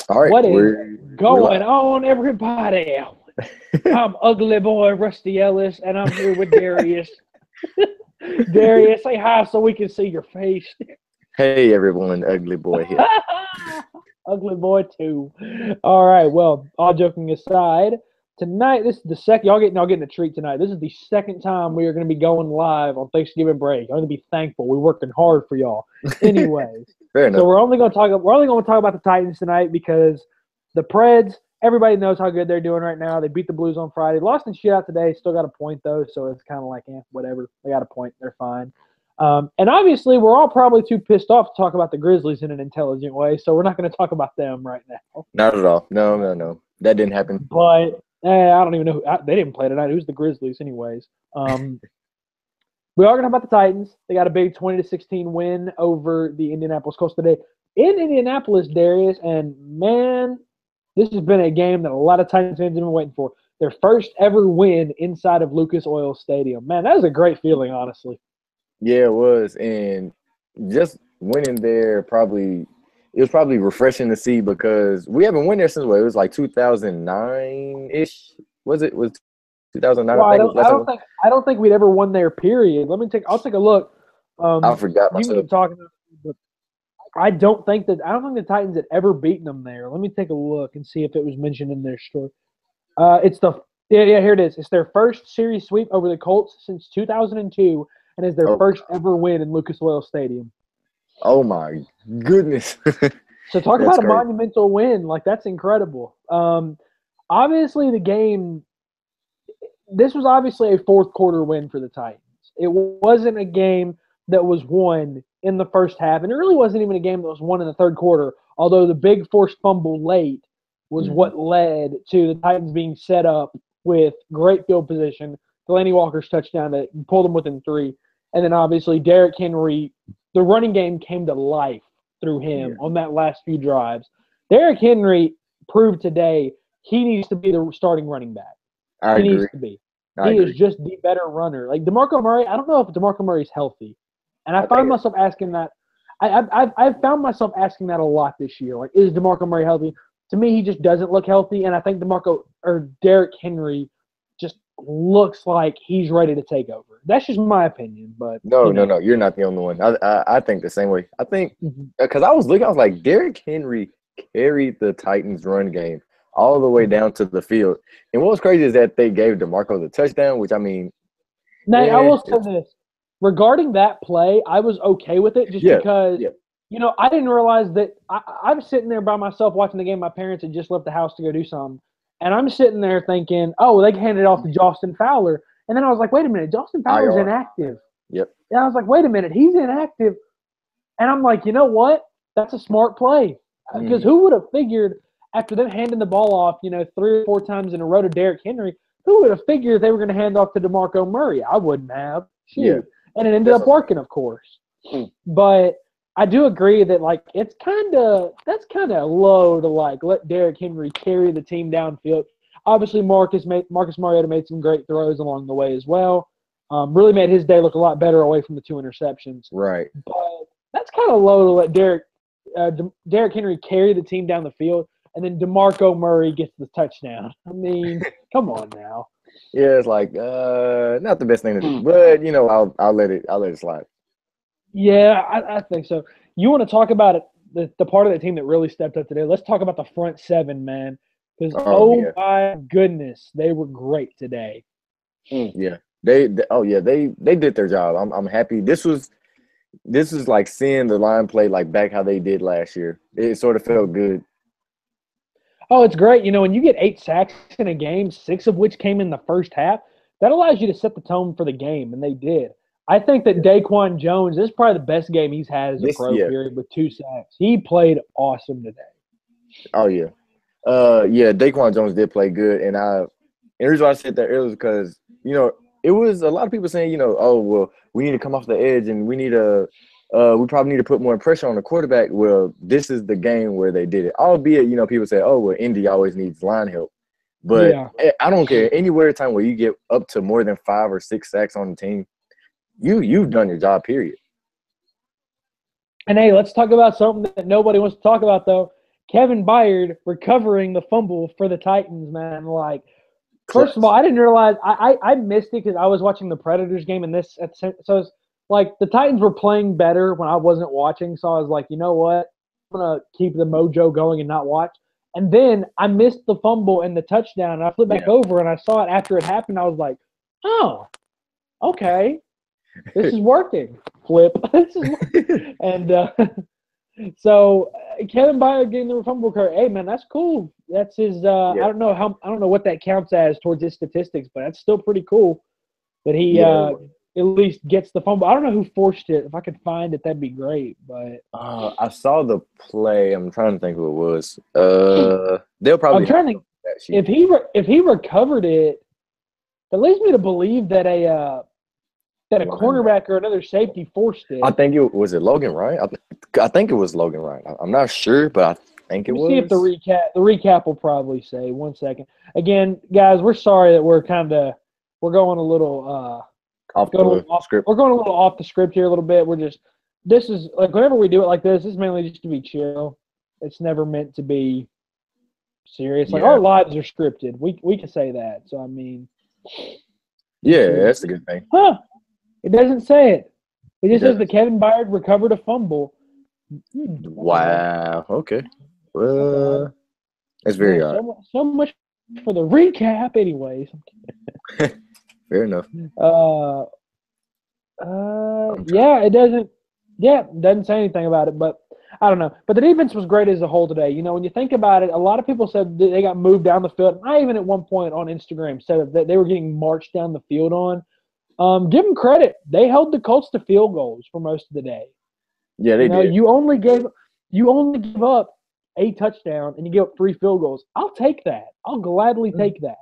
All right, What is we're going live. on, everybody? I'm Ugly Boy Rusty Ellis, and I'm here with Darius. Darius, say hi so we can see your face. Hey everyone, Ugly Boy here. Ugly Boy 2. All right, well, all joking aside, tonight, this is the second, y'all getting a treat tonight. This is the second time we are going to be going live on Thanksgiving break. I'm going to be thankful. We're working hard for y'all. Anyways. Fair enough. So we're only going to talk about the Titans tonight because the Preds, everybody knows how good they're doing right now. They beat the Blues on Friday. Lost in shootout today. Still got a point, though, so it's kind of like, whatever. They got a point. They're fine. And obviously, we're all probably too pissed off to talk about the Grizzlies in an intelligent way, so we're not going to talk about them right now. Not at all. No. That didn't happen. But I don't even know. They didn't play tonight. Who's the Grizzlies anyways? We are going to talk about the Titans. They got a big 20-16 win over the Indianapolis Colts today in Indianapolis, Darius. And, man, this has been a game that a lot of Titans fans have been waiting for. Their first ever win inside of Lucas Oil Stadium. Man, that was a great feeling, honestly. Yeah, it was. And just winning there it was probably refreshing to see because we haven't won there since it was like 2009-ish. Was it? Was 2009? Well, I don't think we'd ever won there. Period. I'll take a look. I forgot You can myself. keep talking, but I don't think the Titans had ever beaten them there. Let me take a look and see if it was mentioned in their story. Here it is. It's their first series sweep over the Colts since 2002, and is their first ever win in Lucas Oil Stadium. Oh my goodness! So talk about a monumental win. Like, that's incredible. Obviously, the game. This was obviously a fourth quarter win for the Titans. It wasn't a game that was won in the first half, and it really wasn't even a game that was won in the third quarter, although the big forced fumble late was what led to the Titans being set up with great field position, Delaney Walker's touchdown that pulled them within 3, and then obviously Derrick Henry, the running game came to life through him on that last few drives. Derrick Henry proved today he needs to be the starting running back. He needs to be. He is just the better runner. Like DeMarco Murray, I don't know if DeMarco Murray is healthy, and I find myself asking that. I've found myself asking that a lot this year. Like, is DeMarco Murray healthy? To me, he just doesn't look healthy, and I think Derrick Henry just looks like he's ready to take over. That's just my opinion. But No, you're not the only one. I think the same way. I think because I was like, Derrick Henry carried the Titans' run game all the way down to the field. And what was crazy is that they gave DeMarco the touchdown, which, I mean. Now, I will say this. Regarding that play, I was okay with it just because, I didn't realize that I'm sitting there by myself watching the game. My parents had just left the house to go do something. And I'm sitting there thinking, oh, they handed it off to Justin Fowler. And then I was like, wait a minute, Justin Fowler's inactive. Yep. And I was like, wait a minute, he's inactive. And I'm like, you know what? That's a smart play. Because who would have figured – after them handing the ball off, 3 or 4 times in a row to Derrick Henry, who would have figured they were going to hand off to DeMarco Murray? I wouldn't have. Shoot. Yeah. And it ended up working, of course. But I do agree that, like, that's kind of low to, like, let Derrick Henry carry the team downfield. Obviously, Marcus Mariota made some great throws along the way as well. Really made his day look a lot better away from the 2 interceptions. Right. But that's kind of low to let Derrick Henry carry the team down the field. And then DeMarco Murray gets the touchdown. I mean, come on now. Yeah, it's like not the best thing to do, but I'll let it slide. Yeah, I think so. You want to talk about it, the part of the team that really stepped up today? Let's talk about the front 7, man. Because my goodness, they were great today. Yeah, they did their job. I'm happy. This is like seeing the line play like back how they did last year. It sort of felt good. Oh, it's great. When you get 8 sacks in a game, 6 of which came in the first half, that allows you to set the tone for the game, and they did. I think that Daquan Jones, this is probably the best game he's had as a pro period with 2 sacks. He played awesome today. Oh, yeah. Daquan Jones did play good, and the reason why I said that earlier is because, it was a lot of people saying, oh, well, we need to come off the edge and we need to we probably need to put more pressure on the quarterback. Well, this is the game where they did it. Albeit, people say, oh, well, Indy always needs line help. But I don't care. Anywhere time where you get up to more than 5 or 6 sacks on the team, you've done your job, period. And, hey, let's talk about something that nobody wants to talk about, though. Kevin Byard recovering the fumble for the Titans, man. Like, first of all, I didn't realize I missed it because I was watching the Predators game, and so it's like the Titans were playing better when I wasn't watching. So I was like, you know what, I'm gonna keep the mojo going and not watch. And then I missed the fumble and the touchdown, and I flipped back over and I saw it after it happened. I was like, oh, okay, this is working. Flip, and so Kevin Byard getting the fumble recovery. Hey man, that's cool. That's his. I don't know what that counts as towards his statistics, but that's still pretty cool that he at least gets the fumble. I don't know who forced it. If I could find it, that'd be great. But I saw the play. I'm trying to think who it was. They'll probably. I'm trying to think if he recovered it. That leads me to believe that a cornerback or another safety forced it. I think it was Logan Wright. I think it was Logan Wright. I'm not sure, but I think it was. See if the recap will probably say. 1 second. Again, guys, we're sorry that we're going a little off the script. We're going a little off the script here a little bit. This is like whenever we do it like this is mainly just to be chill. It's never meant to be serious. Like our lives are scripted. We can say that. So I mean. Yeah, that's a good thing. Huh. It doesn't say it. It just says that Kevin Byard recovered a fumble. Wow. Okay. Well, that's very odd. So much for the recap, anyways. Fair enough. It doesn't. Yeah, it doesn't say anything about it, but I don't know. But the defense was great as a whole today. You know, when you think about it, a lot of people said that they got moved down the field. I even at one point on Instagram said that they were getting marched down the field on. Give them credit. They held the Colts to field goals for most of the day. Yeah, they did. You only give up a touchdown and you give up 3 field goals. I'll take that. I'll gladly take that.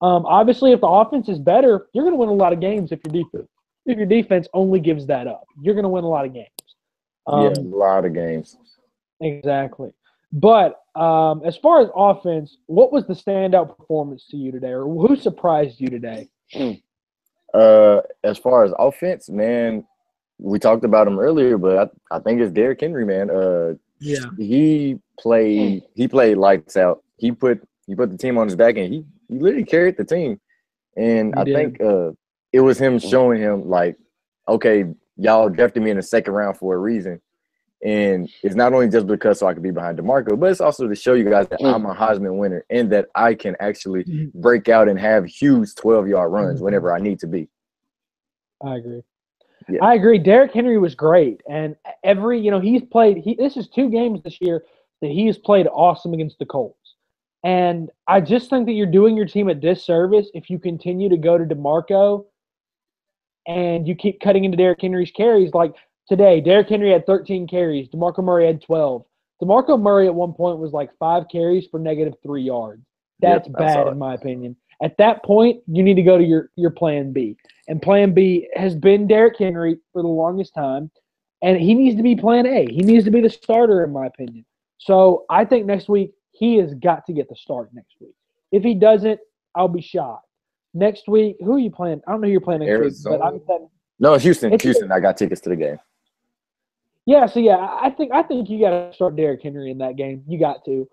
Obviously, if the offense is better, you're going to win a lot of games if your defense only gives that up. You're going to win a lot of games. A lot of games. Exactly. But as far as offense, what was the standout performance to you today, or who surprised you today? As far as offense, man, we talked about him earlier, but I think it's Derrick Henry, man. He played lights out. He put the team on his back, and he literally carried the team. And I think it was him showing him like, okay, y'all drafted me in the second round for a reason. And it's not only just because so I could be behind DeMarco, but it's also to show you guys that I'm a Heisman winner and that I can actually break out and have huge 12-yard runs whenever I need to be. I agree. Yeah. I agree. Derrick Henry was great. And this is 2 games this year that he has played awesome against the Colts. And I just think that you're doing your team a disservice if you continue to go to DeMarco and you keep cutting into Derrick Henry's carries. Like today, Derrick Henry had 13 carries. DeMarco Murray had 12. DeMarco Murray at one point was like 5 carries for -3 yards. That's bad in my opinion. At that point, you need to go to your plan B. And plan B has been Derrick Henry for the longest time. And he needs to be plan A. He needs to be the starter in my opinion. So I think next week, he has got to get the start next week. If he doesn't, I'll be shocked. Next week, who are you playing? I don't know who you're playing next Arizona. week. But I'm saying, no, Houston. Houston. I got tickets to the game. Yeah, so I think you got to start Derrick Henry in that game. You got to.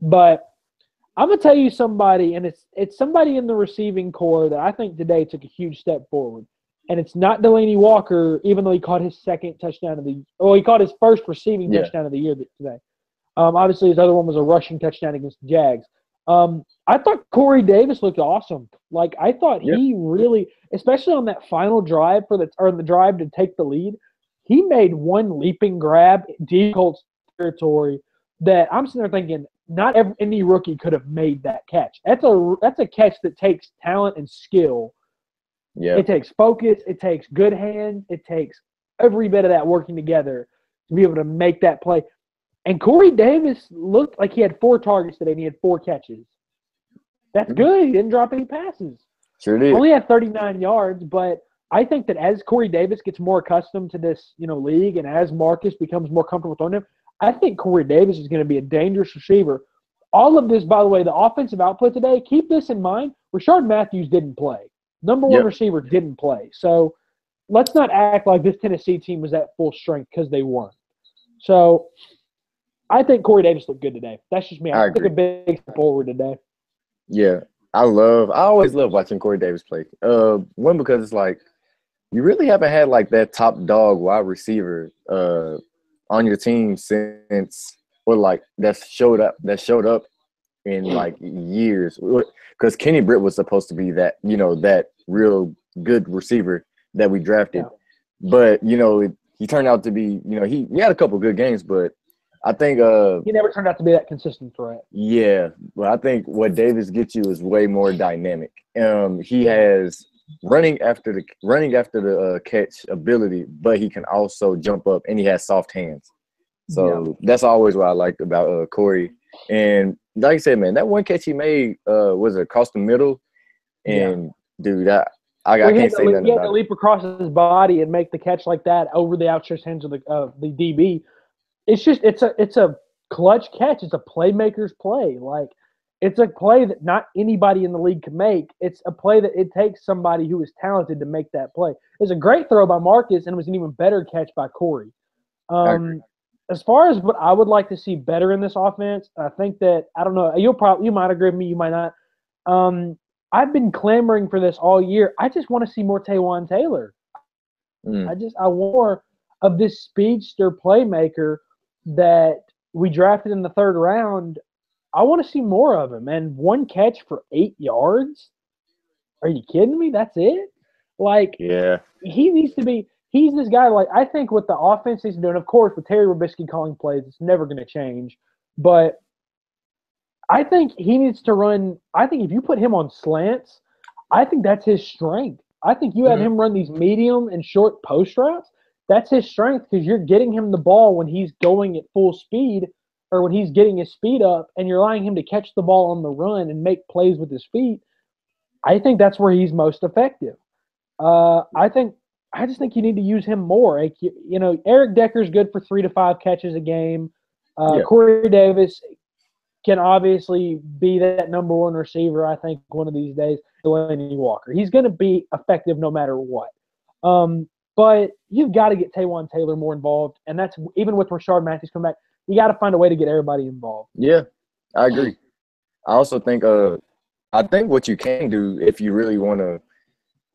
But I'm gonna tell you somebody, and it's somebody in the receiving core that I think today took a huge step forward. And it's not Delaney Walker, even though he caught his second touchdown he caught his first receiving touchdown of the year today. Obviously, his other one was a rushing touchdown against the Jags. I thought Corey Davis looked awesome. Like I thought he really, especially on that final drive the drive to take the lead, he made one leaping grab deep Colts territory that I'm sitting there thinking not any rookie could have made that catch. That's a catch that takes talent and skill. Yeah, it takes focus. It takes good hands. It takes every bit of that working together to be able to make that play. And Corey Davis looked like he had 4 targets today and he had 4 catches. That's good. He didn't drop any passes. Sure did. Only had 39 yards, but I think that as Corey Davis gets more accustomed to this, league, and as Marcus becomes more comfortable throwing him, I think Corey Davis is going to be a dangerous receiver. All of this, by the way, the offensive output today, keep this in mind. Rashard Matthews didn't play. Number 1 receiver didn't play. So let's not act like this Tennessee team was at full strength because they weren't. So I think Corey Davis looked good today. That's just me. I I took agree. a big step forward today. Yeah, I always love watching Corey Davis play. One because it's like you really haven't had like that top dog wide receiver on your team since, or like that showed up in like years. Because Kenny Britt was supposed to be that, that real good receiver that we drafted, but he turned out to be, he had a couple good games, but I think he never turned out to be that consistent threat. Yeah, but I think what Davis gets you is way more dynamic. He has running after the catch ability, but he can also jump up and he has soft hands. So that's always what I liked about Corey. And like I said, man, that one catch he made was across the middle, and dude, I can't say nothing about it. He had to leap across his body and make the catch like that over the outstretched hands of the DB. It's a clutch catch. It's a playmaker's play. Like, it's a play that not anybody in the league can make. It's a play that it takes somebody who is talented to make that play. It was a great throw by Marcus, and it was an even better catch by Corey. As far as what I would like to see better in this offense, I think that, I don't know, you might agree with me, you might not. I've been clamoring for this all year. I just want to see more Taywan Taylor. I want more of this speedster playmaker that we drafted in the third round. I want to see more of him. And one catch for 8 yards? Are you kidding me? That's it? Like, he needs to be – he's this guy, like, I think what the offense is doing, of course, with Terry Robisky calling plays, it's never going to change. But I think he needs to run – I think if you put him on slants, I think that's his strength. I think you have him run these medium and short post routes. That's his strength because you're getting him the ball when he's going at full speed or when he's getting his speed up, and you're allowing him to catch the ball on the run and make plays with his feet. I think that's where he's most effective. I just think you need to use him more. Like, Eric Decker's good for 3 to 5 catches a game. Corey Davis can obviously be that number one receiver, I think, one of these days. Delaney Walker. He's going to be effective no matter what. But you've got to get Taywan Taylor more involved, and that's even with Rashard Matthews coming back. You got to find a way to get everybody involved. Yeah, I agree. I also think what you can do if you really want to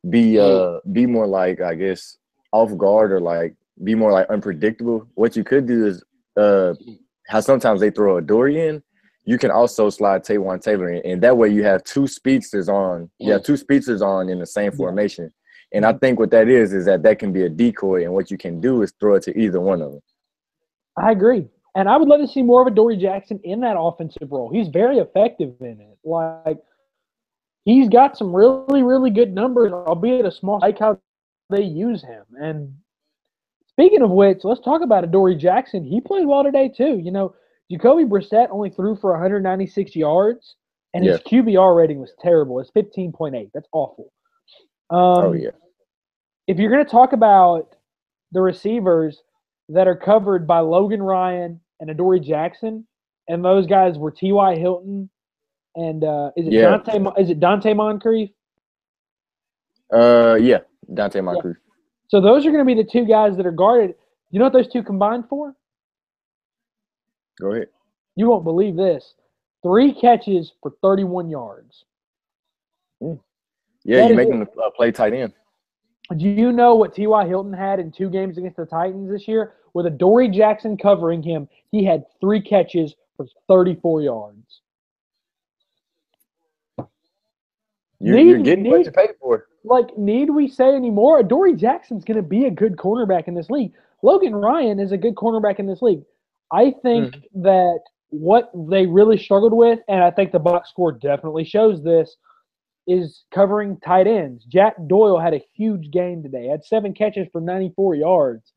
be more like, I guess, off guard or like be more like unpredictable. What you could do is how sometimes they throw a Dorian. You can also slide Taywan Taylor in, and that way you have two speedsters on. You have two speedsters on in the same formation. And I think what that is that can be a decoy, and what you can do is throw it to either one of them. I agree. And I would love to see more of a Dory Jackson in that offensive role. He's very effective in it. Like, he's got some really, really good numbers, albeit a small like how they use him. And speaking of which, let's talk about Dory Jackson. He played well today too. Jacoby Brissett only threw for 196 yards, and his QBR rating was terrible. It's 15.8. That's awful. If you're going to talk about the receivers that are covered by Logan Ryan and Adoree Jackson, and those guys were T.Y. Hilton and is it Dante Moncrief? Dante Moncrief. So those are going to be the two guys that are guarded. You know what those two combined for? Go ahead. You won't believe this. 3 catches for 31 yards. Yeah, you make them play tight end. Do you know what T.Y. Hilton had in 2 games against the Titans this year? With Adoree Jackson covering him, he had 3 catches for 34 yards. You're getting what you paid for. Like, need we say any more? Adoree Jackson's going to be a good cornerback in this league. Logan Ryan is a good cornerback in this league. I think that what they really struggled with, and I think the box score definitely shows this, is covering tight ends. Jack Doyle had a huge game today. Had 7 catches for 94 yards.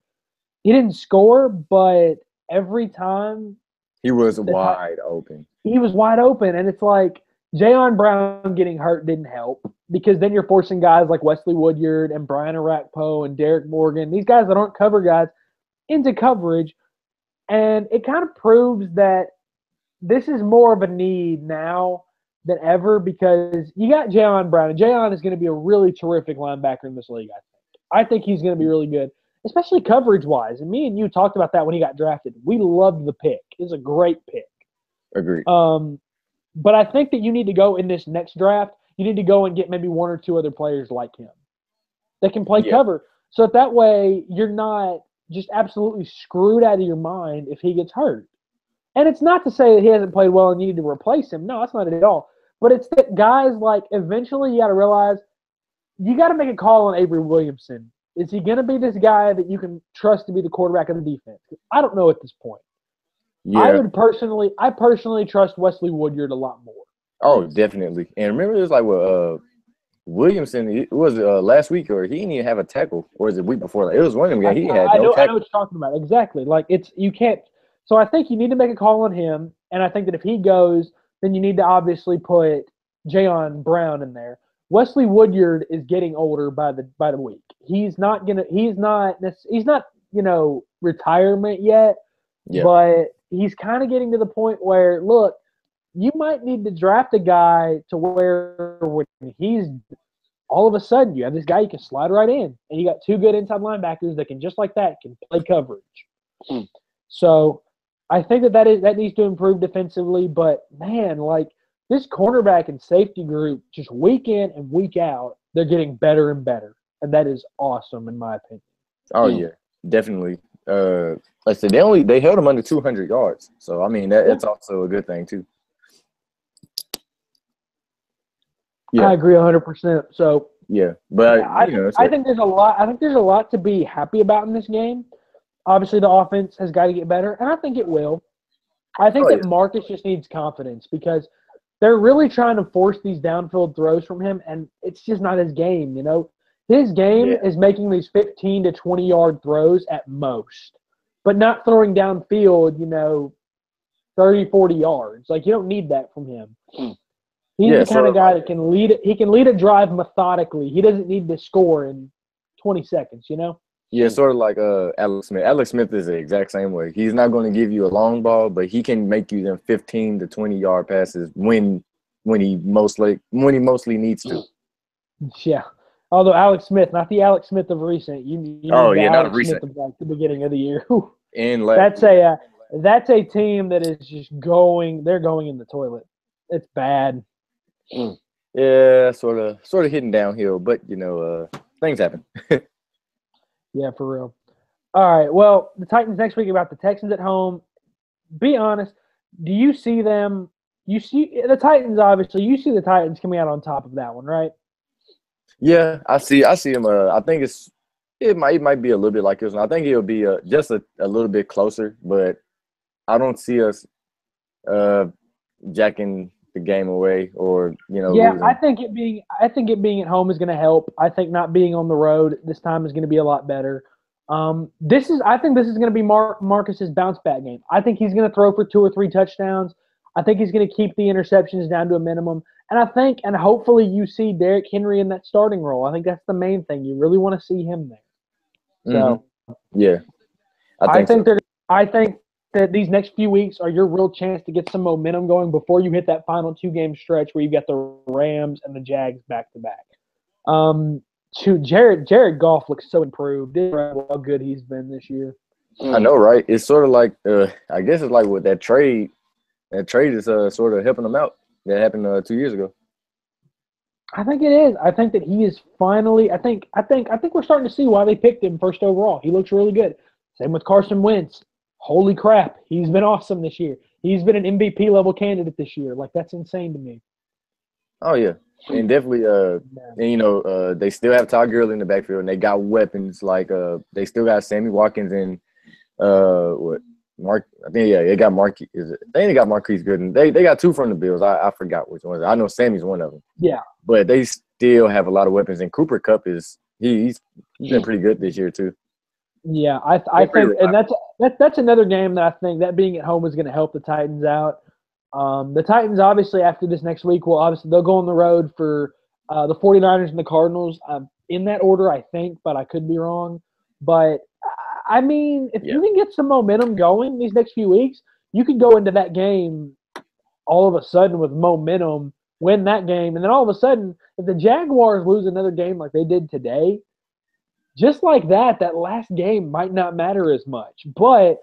He didn't score, but every time he was wide open. He was wide open, and it's like Jayon Brown getting hurt didn't help, because then you're forcing guys like Wesley Woodyard and Brian Arakpo and Derek Morgan, these guys that aren't cover guys, into coverage. And it kind of proves that this is more of a need now than ever, because you got Jayon Brown, and Jayon is going to be a really terrific linebacker in this league, I think. I think he's going to be really good. especially coverage-wise. And me and you talked about that when he got drafted. We loved the pick. It's a great pick. Agreed. But I think that you need to go in this next draft, you need to go and get maybe one or two other players like him that can play cover. So that way you're not just absolutely screwed out of your mind if he gets hurt. And it's not to say that he hasn't played well and you need to replace him. No, that's not it at all. But it's that guys, like, eventually you got to realize you got to make a call on Avery Williamson. Is he going to be this guy that you can trust to be the quarterback of the defense? I don't know at this point. Yeah. I personally trust Wesley Woodyard a lot more. Oh, definitely. And remember, it was like Williamson. It was last week, or he didn't even have a tackle, or was it week before? Like, it was one of them. He had no tackle. I know what you're talking about. Exactly. Like, you can't. So I think you need to make a call on him, and I think that if he goes, then you need to obviously put Jayon Brown in there. Wesley Woodyard is getting older by the week. He's not retirement yet, but he's kind of getting to the point where, look, you might need to draft a guy to where when he's all of a sudden you have this guy you can slide right in, and you got two good inside linebackers that can just like that can play coverage. So I think that needs to improve defensively, but man, like this cornerback and safety group, just week in and week out, they're getting better and better, and that is awesome in my opinion. Oh yeah, definitely. Like I said, they held them under 200 yards, so I mean that's also a good thing too. Yeah. I agree 100%. So yeah, but I think there's a lot. I think there's a lot to be happy about in this game. Obviously, the offense has got to get better, and I think it will. I think that Marcus just needs confidence because they're really trying to force these downfield throws from him, and it's just not his game. His game is making these 15 to 20-yard throws at most, but not throwing downfield, 30, 40 yards. Like, you don't need that from him. He's the kind of guy that can lead it. He can lead a drive methodically. He doesn't need to score in 20 seconds, Yeah, sort of like Alex Smith. Alex Smith is the exact same way. He's not going to give you a long ball, but he can make you them 15 to 20-yard passes when he mostly needs to. Yeah. Although Alex Smith, not the Alex Smith of recent. You need the Alex Smith of like the beginning of the year. And that's a team that is just going. They're going in the toilet. It's bad. Yeah, sort of hitting downhill, but things happen. Yeah, for real. All right. Well, the Titans next week about the Texans at home. Be honest. Do you see them? You see the Titans, obviously. You see the Titans coming out on top of that one, right? Yeah, I see them. I think it might be a little bit like this one. I think it'll be just a little bit closer, but I don't see us jacking the game away or losing. I think it being at home is going to help. I think not being on the road this time is going to be a lot better. I think this is going to be Marcus's bounce back game. I think he's going to throw for 2 or 3 touchdowns. I think he's going to keep the interceptions down to a minimum. And hopefully you see Derrick Henry in that starting role. I think that's the main thing. You really want to see him there. So yeah, I think that these next few weeks are your real chance to get some momentum going before you hit that final 2-game stretch where you've got the Rams and the Jags back to back. Jared Goff looks so improved. How good he's been this year. I know, right? It's sort of like I guess it's like with that trade. That trade is sort of helping him out. That happened 2 years ago. I think it is. I think that he is finally. I think we're starting to see why they picked him first overall. He looks really good. Same with Carson Wentz. Holy crap, he's been awesome this year. He's been an MVP level candidate this year. Like, that's insane to me. Oh yeah, and definitely. They still have Todd Gurley in the backfield, and they got weapons like they still got Sammy Watkins and Mark. I think they got Marquise. They got Marquise Gooden. They got 2 from the Bills. I forgot which ones. I know Sammy's one of them. Yeah, but they still have a lot of weapons, and Cooper Kupp he's been pretty good this year too. Yeah, I think, and that's another game that I think that being at home is going to help the Titans out. The Titans, obviously, after this next week, they'll go on the road for the 49ers and the Cardinals in that order, I think, but I could be wrong. But, I mean, if you can get some momentum going these next few weeks, you could go into that game all of a sudden with momentum, win that game, and then all of a sudden, if the Jaguars lose another game like they did today, just like that last game might not matter as much. But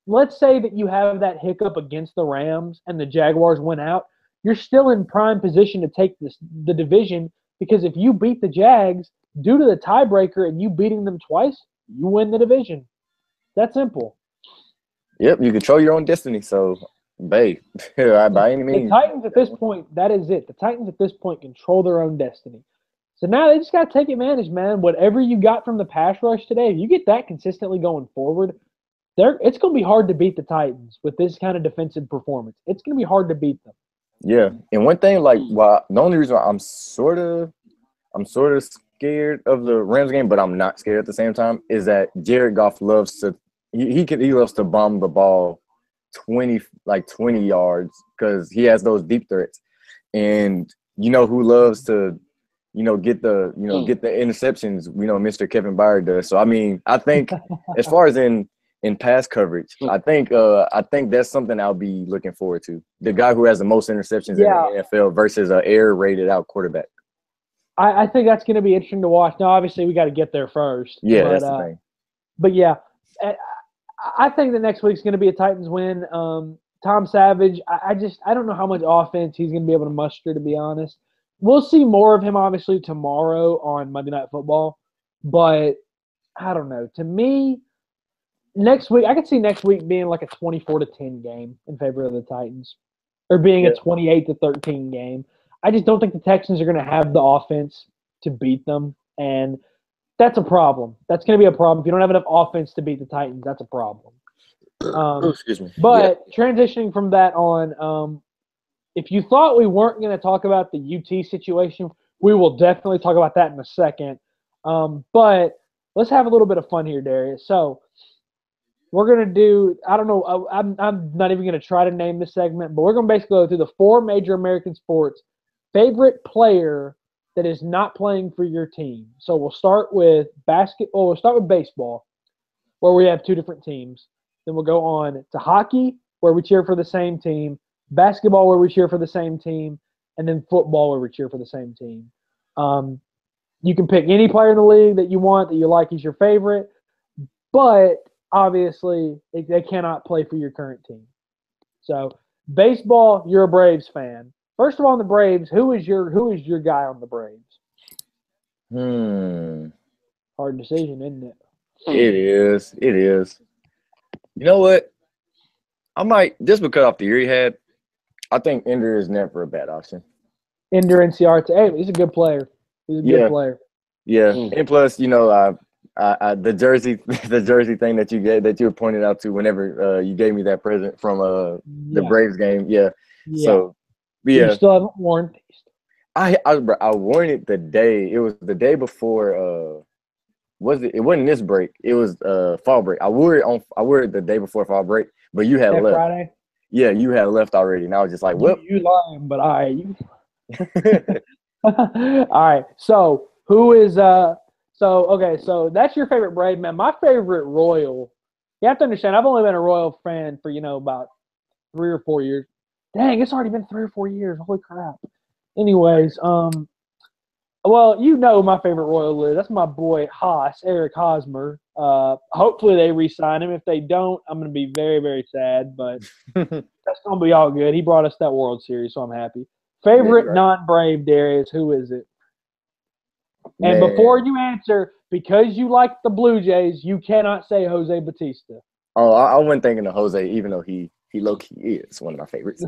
let's say that you have that hiccup against the Rams and the Jaguars went out. You're still in prime position to take the division because if you beat the Jags due to the tiebreaker and you beating them twice, you win the division. That's simple. Yep, you control your own destiny. So, by any means. The Titans at this point, that is it. The Titans at this point control their own destiny. So now they just got to take advantage, man. Whatever you got from the pass rush today, if you get that consistently going forward, it's going to be hard to beat the Titans with this kind of defensive performance. It's going to be hard to beat them. Yeah, and one thing, the only reason why I'm sort of scared of the Rams game, but I'm not scared at the same time, is that Jared Goff loves to he loves to bomb the ball 20 yards because he has those deep threats, and who loves to get the interceptions, Mr. Kevin Byard does. So I mean, I think as far as in pass coverage, I think that's something I'll be looking forward to. The guy who has the most interceptions in the NFL versus an air rated out quarterback. I think that's going to be interesting to watch. Now, obviously, we got to get there first. Yeah, that's the thing. But yeah, I think the next week's going to be a Titans win. Tom Savage, I don't know how much offense he's going to be able to muster, to be honest. We'll see more of him, obviously, tomorrow on Monday Night Football. But I don't know. To me, next week, I could see next week being like a 24-10 game in favor of the Titans, or being a 28-13 game. I just don't think the Texans are going to have the offense to beat them, and that's a problem. That's going to be a problem. If you don't have enough offense to beat the Titans, that's a problem. Excuse me. But transitioning from that on, if you thought we weren't going to talk about the UT situation, we will definitely talk about that in a second. But let's have a little bit of fun here, Darius. So we're going to do – I don't know. I'm not even going to try to name this segment, but we're going to basically go through the 4 major American sports favorite player that is not playing for your team. So we'll start with basketball. We'll start with baseball, where we have 2 different teams. Then we'll go on to hockey, where we cheer for the same team, basketball, where we cheer for the same team, and then football, where we cheer for the same team. You can pick any player in the league that you want, that you like is your favorite, but obviously they cannot play for your current team. So baseball, you're a Braves fan. First of all, on the Braves, who is your guy on the Braves? Hard decision, isn't it? It is. It is. You know what? I might, just because off the year he had, I think Ender is never a bad option. Ender NCRT. Hey, he's a good player. He's a good player. Yeah, and plus, the jersey thing that you were pointing out to whenever you gave me that present from the Braves game. Yeah. So. Yeah. You still haven't worn it. I worn it the day. It was the day before. It wasn't this break. It was fall break. I wore it the day before fall break. But you had left. Friday? Yeah, you had left already, and I was just like, "Whoop." You lying, but all right. So who is So that's your favorite Brave, man. My favorite Royal. You have to understand. I've only been a Royal fan for about 3 or 4 years. Dang, it's already been 3 or 4 years. Holy crap. Anyways, well, my favorite Royal is. That's my boy Eric Hosmer. Hopefully they re-sign him. If they don't, I'm going to be very, very sad, but that's going to be all good. He brought us that World Series, so I'm happy. Favorite non-Brave, Darius, who is it? And before you answer, because you like the Blue Jays, you cannot say Jose Bautista. Oh, I wasn't thinking of Jose, even though he low-key is one of my favorites.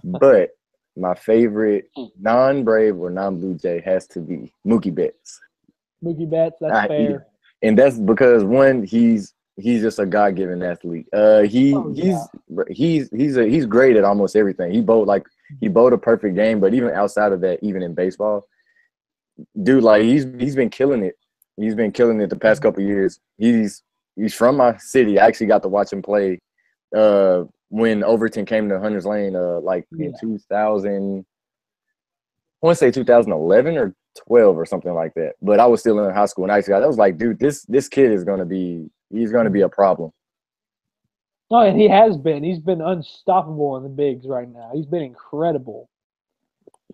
But my favorite non-Brave or non-Blue Jay has to be Mookie Betts. Mookie Betts, that's fair. And that's because, one, he's just a God-given athlete. He's great at almost everything. He bowled a perfect game, but even outside of that, even in baseball, dude, he's been killing it. He's been killing it the past couple of years. He's from my city. I actually got to watch him play when Overton came to Hunter's Lane, in 2000. I want to say 2011 or 12 or something like that. But I was still in high school, and I was like, dude, this kid is gonna be a problem. Oh, and he has been. He's been unstoppable in the bigs right now. He's been incredible.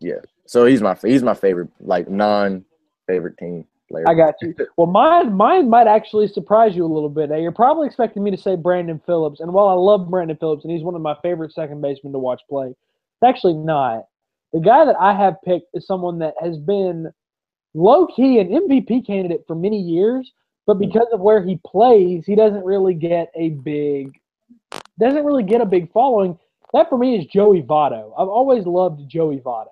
Yeah. So he's my favorite, non-favorite team. player. I got you. Well, mine might actually surprise you a little bit. Now, you're probably expecting me to say Brandon Phillips, and while I love Brandon Phillips, and he's one of my favorite second basemen to watch play, it's actually not. The guy that I have picked is someone that has been low-key an MVP candidate for many years, but because of where he plays, he doesn't really get a big following. That for me is Joey Votto. I've always loved Joey Votto.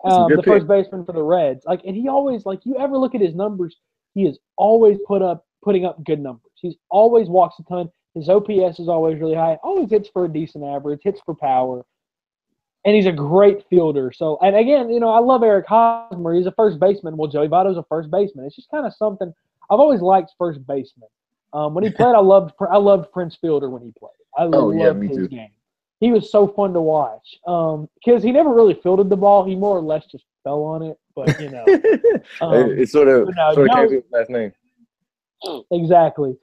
The first baseman for the Reds. And he always, you ever look at his numbers, he is always putting up good numbers. He's always walks a ton. His OPS is always really high. Always hits for a decent average, hits for power. And he's a great fielder. So, and again, I love Eric Hosmer. He's a first baseman. Well, Joey Votto's a first baseman. It's just kind of something. I've always liked first baseman. When he played, I loved Prince Fielder when he played. I loved his game. He was so fun to watch because he never really fielded the ball. He more or less just fell on it. But it's sort of came to his last name. Exactly.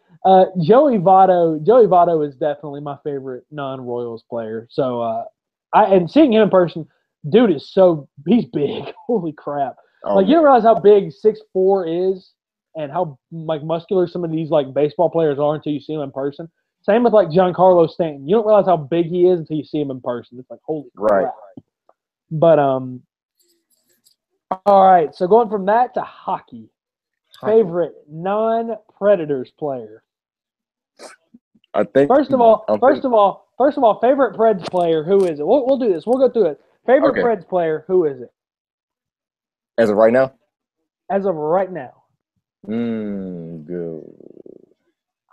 Joey Votto is definitely my favorite non-Royals player. So and seeing him in person, dude he's big. Holy crap! You don't realize how big 6'4" is and how muscular some of these baseball players are until you see them in person. Same with Giancarlo Stanton. You don't realize how big he is until you see him in person. It's holy crap. Right. But all right. So going from that to hockey. Favorite non-Predators player. I think First of all, favorite Preds player. Who is it? We'll do this. We'll go through it. Favorite Preds player. Who is it? As of right now. Good.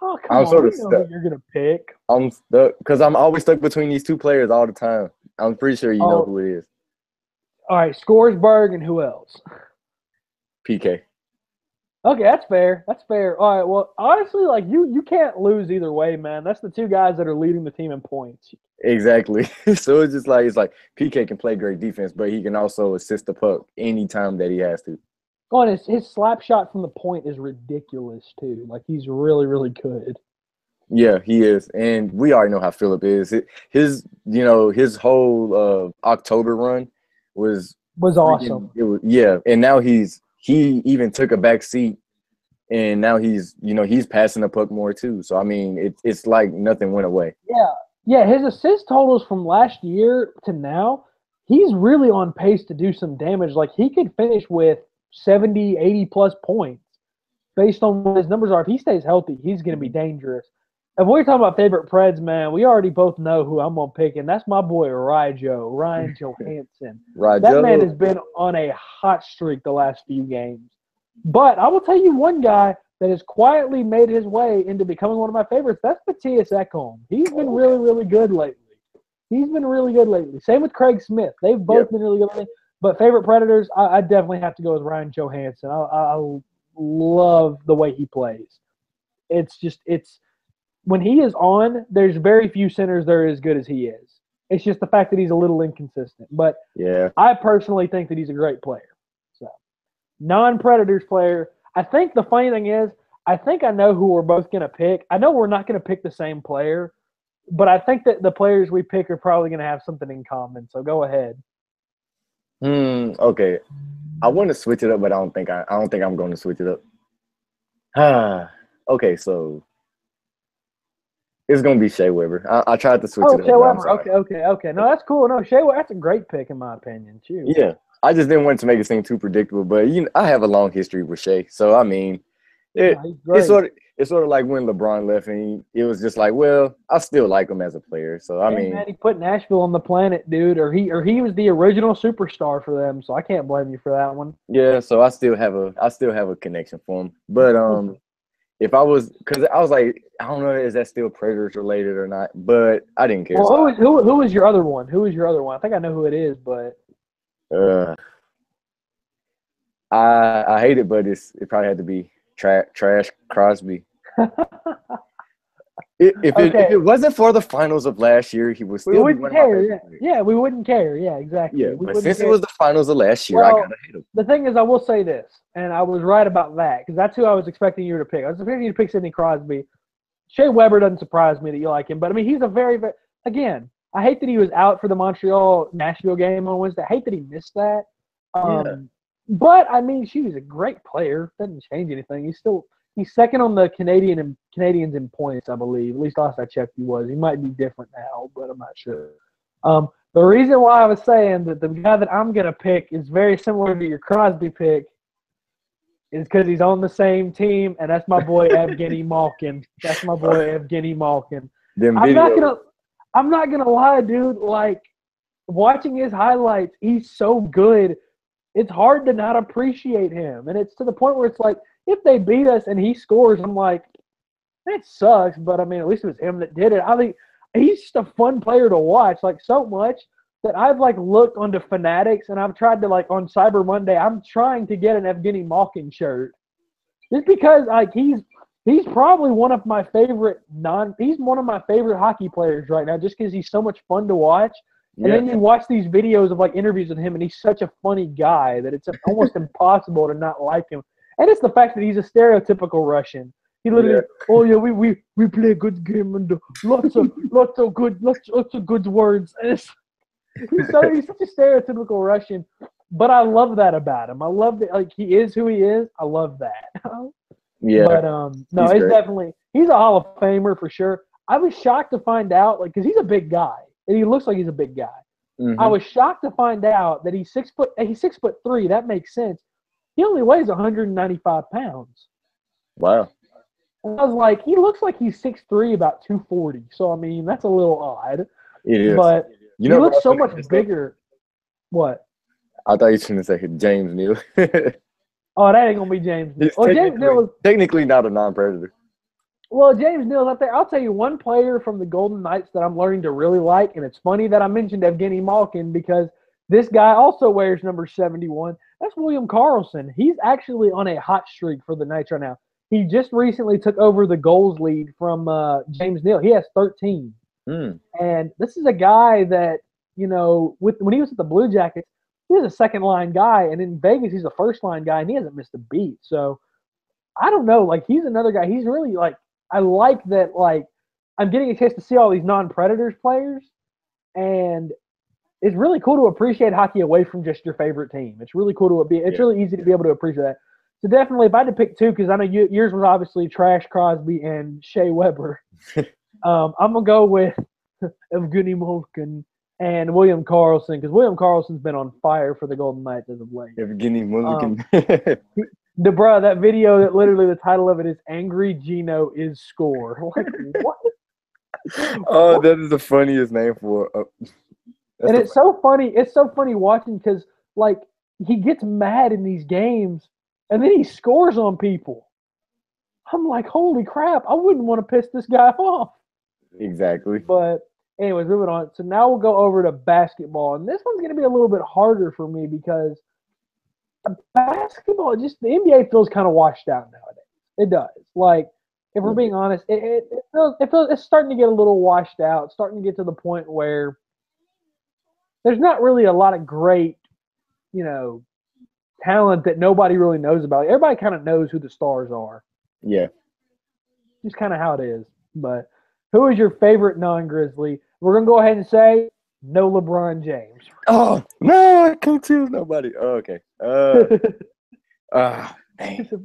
Oh, come I'm on. sort of You know who you're going to pick. I'm stuck because I'm always stuck between these two players all the time. I'm pretty sure you know who it is. All right, Scoresberg and who else? PK. Okay, that's fair. All right, well, honestly, you can't lose either way, man. That's the two guys that are leading the team in points. Exactly. So it's just PK can play great defense, but he can also assist the puck anytime that he has to. Oh, and his slap shot from the point is ridiculous too. He's really, really good. Yeah, he is, and we already know how Phillip is. His whole October run was awesome. And now he even took a back seat, and now he's passing the puck more too. So I mean, it's like nothing went away. Yeah. His assist totals from last year to now, he's really on pace to do some damage. He could finish with 70, 80 plus points based on what his numbers are. If he stays healthy, he's going to be dangerous. And when we're talking about favorite Preds, man, we already both know who I'm going to pick, and that's my boy Ryan Johansson. That man has been on a hot streak the last few games. But I will tell you one guy that has quietly made his way into becoming one of my favorites. That's Matthias Ekholm. He's been really, really good lately. Same with Craig Smith. They've both been really good lately. But favorite Predators, I definitely have to go with Ryan Johansson. I love the way he plays. It's when he is on, there's very few centers that are as good as he is. It's just the fact that he's a little inconsistent. But I personally think that he's a great player. So non-Predators player. I think the funny thing is, I think I know who we're both going to pick. I know we're not going to pick the same player, but I think that the players we pick are probably going to have something in common. So go ahead. Okay. I want to switch it up, but I don't think I'm going to switch it up. Okay, so it's going to be Shea Weber. I tried to switch it up. Shea Weber. Okay. No, that's cool. No, Shea Weber, that's a great pick in my opinion, too. Yeah. I just didn't want to make it seem too predictable, but I have a long history with Shea. So I mean, it's sort of like when LeBron left, and it was just well, I still like him as a player. So I mean, man, he put Nashville on the planet, dude, or he was the original superstar for them. So I can't blame you for that one. Yeah, so I still have a connection for him. But if I was, because I was I don't know, is that still Predators related or not? But I didn't care. Well, who was your other one? I think I know who it is, but. I hate it, but it probably had to be Trash Crosby. If it wasn't for the finals of last year, he was still. We wouldn't care. Yeah, we wouldn't care. Yeah, exactly. Yeah, but since it was the finals of last year, I gotta hate him. The thing is, I will say this, and I was right about that because that's who I was expecting you to pick. I was expecting you to pick Sidney Crosby. Shea Weber doesn't surprise me that you like him, but I mean, he's a very, very again. I hate that he was out for the Montreal-Nashville game on Wednesday. I hate that he missed that. But I mean, she was a great player. Doesn't change anything. He's second on the Canadians in points, I believe. At least last I checked, he was. He might be different now, but I'm not sure. The reason why I was saying that the guy that I'm gonna pick is very similar to your Crosby pick is because he's on the same team, and that's my boy Evgeny Malkin. That's my boy Evgeny Malkin. I'm not gonna lie, dude. Like watching his highlights, he's so good. It's hard to not appreciate him, and it's to the point where it's like if they beat us and he scores, I'm like, that sucks. But I mean, at least it was him that did it. I think he's just a fun player to watch, like so much that I've like looked onto Fanatics and I've tried to like on Cyber Monday, I'm trying to get an Evgeny Malkin shirt. Just because like he's probably one of my favorite he's one of my favorite hockey players right now just because he's so much fun to watch. And then you watch these videos of like interviews with him and he's such a funny guy that it's almost impossible to not like him. And it's the fact that he's a stereotypical Russian. He literally, we play a good game and lots of good words. And he's such a stereotypical Russian, but I love that about him. I love that, like he is who he is. I love that. Yeah, but no, he's a Hall of Famer for sure. I was shocked to find out, like, because he's a big guy and he looks like he's a big guy. Mm-hmm. I was shocked to find out that he's 6'3". That makes sense. He only weighs 195 pounds. Wow. And I was like, he looks like he's 6'3", about 240. So I mean, that's a little odd. It is. But he looks so much bigger. What? I thought you were going to say James Neal. Oh, that ain't going to be James Neal. Well, James Neal was technically not a non-predator. Well, James Neal's out there. I'll tell you one player from the Golden Knights that I'm learning to really like, and it's funny that I mentioned Evgeny Malkin because this guy also wears number 71. That's William Karlsson. He's actually on a hot streak for the Knights right now. He just recently took over the goals lead from James Neal. He has 13. And this is a guy that, you know, when he was at the Blue Jackets, he was a second-line guy. And in Vegas, he's a first-line guy, and he hasn't missed a beat. So, I don't know. Like, he's another guy. He's really, like, I like that, like, I'm getting a chance to see all these non-Predators players. And it's really cool to appreciate hockey away from just your favorite team. It's really cool it's really easy to be able to appreciate that. So definitely, if I had to pick two, because I know yours was obviously Trash Crosby and Shea Weber, I'm going to go with Evgeny Malkin and William Karlsson, because William Karlsson's been on fire for the Golden Knights as of late. Evgeny Malkin. Bro, that video that literally the title of it is Angry Gino is Score. Like, what? Oh, that is the funniest name for and it's so funny. It's so funny watching because, like, he gets mad in these games and then he scores on people. I'm like, holy crap, I wouldn't want to piss this guy off. Exactly. But anyways, moving on. So now we'll go over to basketball. And this one's going to be a little bit harder for me because basketball, just the NBA feels kind of washed out nowadays. It does. Like, if we're being honest, it feels it's starting to get a little washed out. It's starting to get to the point where there's not really a lot of great, you know, talent that nobody really knows about. Everybody kind of knows who the stars are. Yeah. Just kind of how it is. But who is your favorite non-Grizzly? We're going to go ahead and say no LeBron James. Oh, no, I can't choose nobody. Oh, okay. Dang.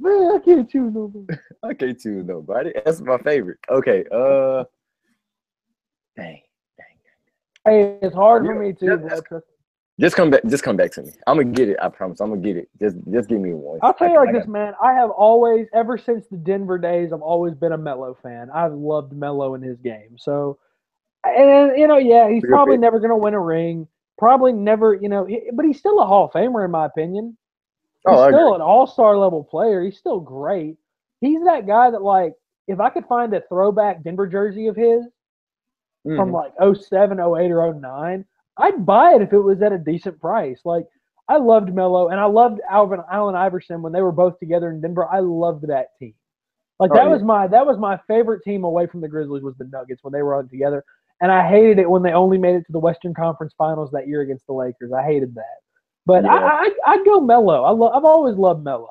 Man, I can't choose nobody. I can't choose nobody. That's my favorite. Okay. Dang. Hey, it's hard for me too. Just come back to me. I'm gonna get it. I promise. I'm gonna get it. Just give me one. I'll tell you like this, man. I have always, ever since the Denver days, I've always been a Melo fan. I've loved Melo in his game. So, and you know, yeah, he's probably never gonna win a ring. Probably never, you know, but he's still a Hall of Famer in my opinion. He's still an all-star level player. He's still great. He's that guy that, like, if I could find a throwback Denver jersey of his from like 07, 08, or 09, I'd buy it if it was at a decent price. Like, I loved Melo, and I loved Allen Iverson when they were both together in Denver. I loved that team. Like, that was my favorite team away from the Grizzlies was the Nuggets when they were all together. And I hated it when they only made it to the Western Conference Finals that year against the Lakers. I hated that. But yeah. I'd go Melo. I've always loved Melo.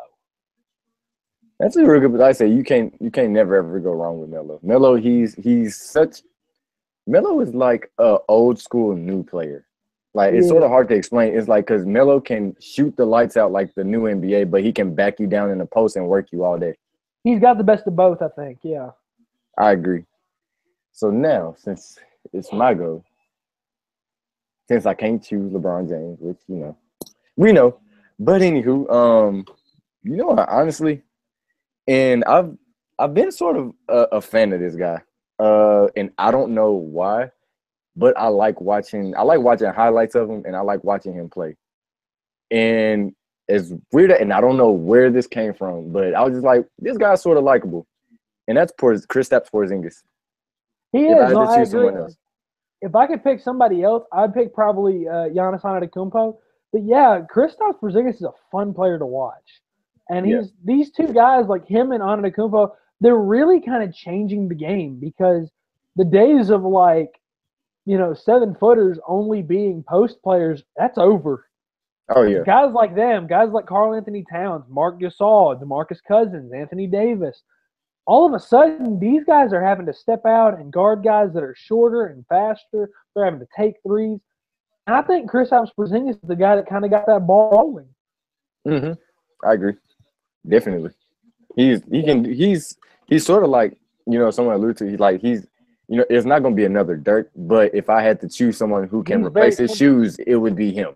That's a real good. But I say you can't never ever go wrong with Melo. Melo is like a old school new player. Like, it's sort of hard to explain. It's like because Melo can shoot the lights out like the new NBA, but he can back you down in the post and work you all day. He's got the best of both, I think. Yeah. I agree. So now, since it's my go, since I can't choose LeBron James, which we know, but anywho, honestly, and I've been sort of a fan of this guy, and I don't know why, but I like watching highlights of him, and I like watching him play. And it's weird, and I don't know where this came from, but I was just like, this guy's sort of likable, and that's Kristaps Porzingis. He is. No, I agree. If I could pick somebody else, I'd pick probably Giannis Antetokounmpo. But yeah, Kristaps Porzingis is a fun player to watch, and these two guys like him and Antetokounmpo, they're really kind of changing the game because the days of 7-footers only being post players, that's over. Oh yeah, guys like them, guys like Karl Anthony Towns, Marc Gasol, DeMarcus Cousins, Anthony Davis. All of a sudden, these guys are having to step out and guard guys that are shorter and faster. They're having to take threes. And I think Kristaps Porzingis is the guy that kind of got that ball rolling. I agree, definitely. He's sort of like someone alluded to. It's not going to be another Dirk, but if I had to choose someone who can replace his shoes, it would be him.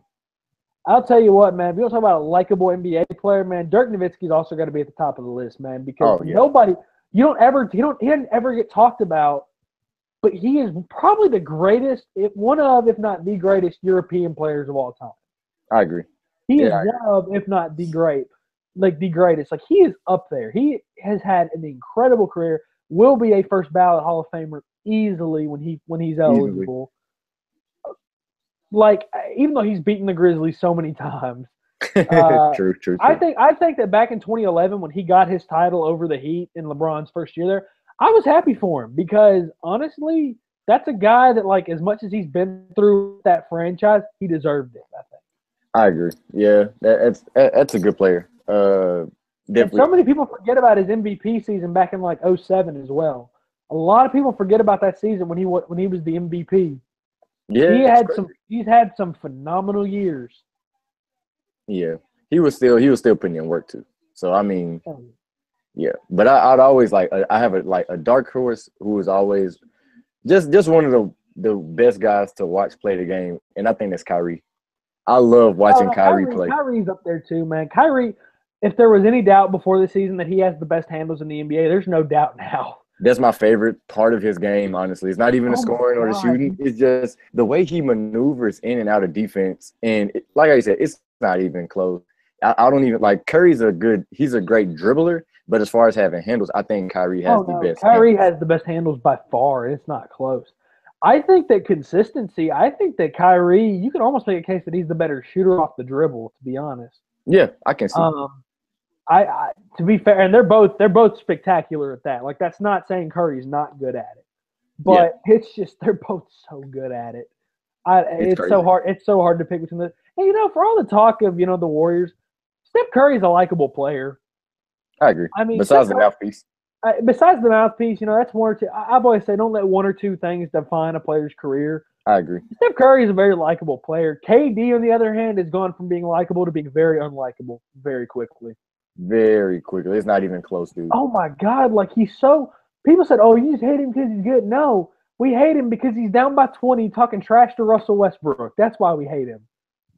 I'll tell you what, man. If you want to talk about a likable NBA player, man, Dirk Nowitzki's also got to be at the top of the list, man, because nobody – he doesn't ever get talked about, but he is probably the greatest, if not the greatest European players of all time. I agree. He is one of, if not the greatest. Like, he is up there. He has had an incredible career. Will be a first ballot Hall of Famer easily when he's eligible. Like, even though he's beaten the Grizzlies so many times. True. I think that back in 2011 when he got his title over the Heat in LeBron's first year there, I was happy for him because honestly, that's a guy that like as much as he's been through that franchise, he deserved it. I think. I agree. Yeah, that's a good player. And so many people forget about his MVP season back in like 2007 as well. A lot of people forget about that season when he was the MVP. Yeah, he's had some phenomenal years. Yeah, he was still putting in work too. So I mean, yeah. But I'd always I have a dark horse who is always just one of the best guys to watch play the game, and I think that's Kyrie. I love watching Kyrie play. Kyrie's up there too, man. Kyrie, if there was any doubt before the season that he has the best handles in the NBA, there's no doubt now. That's my favorite part of his game, honestly. It's not even the scoring or the shooting. It's just the way he maneuvers in and out of defense. And like I said, it's not even close. I don't even – Curry's he's a great dribbler, but as far as having handles, I think Kyrie has the best Kyrie has the best handles by far. It's not close. I think that consistency – I think that Kyrie – you could almost make a case that he's the better shooter off the dribble, to be honest. Yeah, I can see I to be fair, and they're both spectacular at that. Like, that's not saying Curry's not good at it, but it's just they're both so good at it. It's so hard. It's so hard to pick between the. And for all the talk of the Warriors, Steph Curry's a likable player. I agree. I mean, besides the mouthpiece. Besides the mouthpiece, that's one or two. I've always said don't let one or two things define a player's career. I agree. Steph Curry is a very likable player. KD, on the other hand, has gone from being likable to being very unlikable very quickly. Very quickly. It's not even close, dude. Oh, my God. Like, people said, oh, you just hate him because he's good. No, we hate him because he's down by 20 talking trash to Russell Westbrook. That's why we hate him.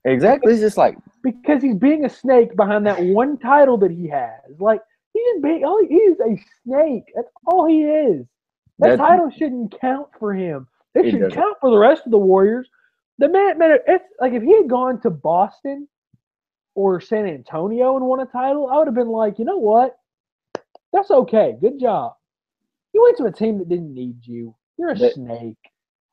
Exactly. It's just because he's being a snake behind that one title that he has. Like, he's a snake. That's all he is. That title shouldn't count for him. It should count for the rest of the Warriors. The man, it's like if he had gone to Boston or San Antonio and won a title, I would have been like, you know what? That's okay. Good job. You went to a team that didn't need you. You're a snake.